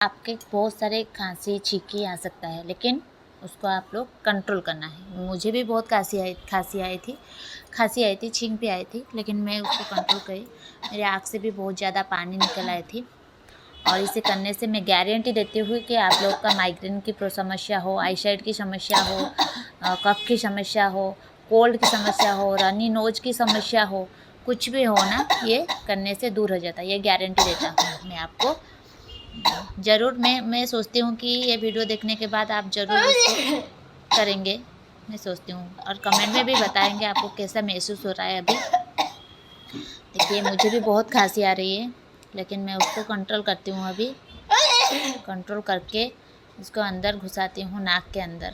आपके बहुत सारे खांसी छींकी आ सकता है, लेकिन उसको आप लोग कंट्रोल करना है। मुझे भी बहुत खांसी आई थी, छींक भी आई थी, लेकिन मैं उसको कंट्रोल करी। मेरे आँख से भी बहुत ज़्यादा पानी निकल आई थी। और इसे करने से मैं गारंटी देती हूँ कि आप लोग का माइग्रेन की समस्या हो, आईसाइट की समस्या हो, कफ की समस्या हो, कोल्ड की समस्या हो, रनी नोज की समस्या हो, कुछ भी हो ना, ये करने से दूर हो जाता है। ये गारंटी देता हूँ मैं आपको। ज़रूर मैं सोचती हूँ कि ये वीडियो देखने के बाद आप ज़रूर इसको करेंगे, मैं सोचती हूँ। और कमेंट में भी बताएंगे आपको कैसा महसूस हो रहा है अभी। देखिए मुझे भी बहुत खांसी आ रही है, लेकिन मैं उसको कंट्रोल करती हूँ अभी। कंट्रोल करके इसको अंदर घुसाती हूँ, नाक के अंदर।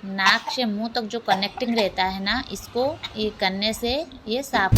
नाक से मुंह तक जो कनेक्टिंग रहता है ना, इसको ये करने से ये साफ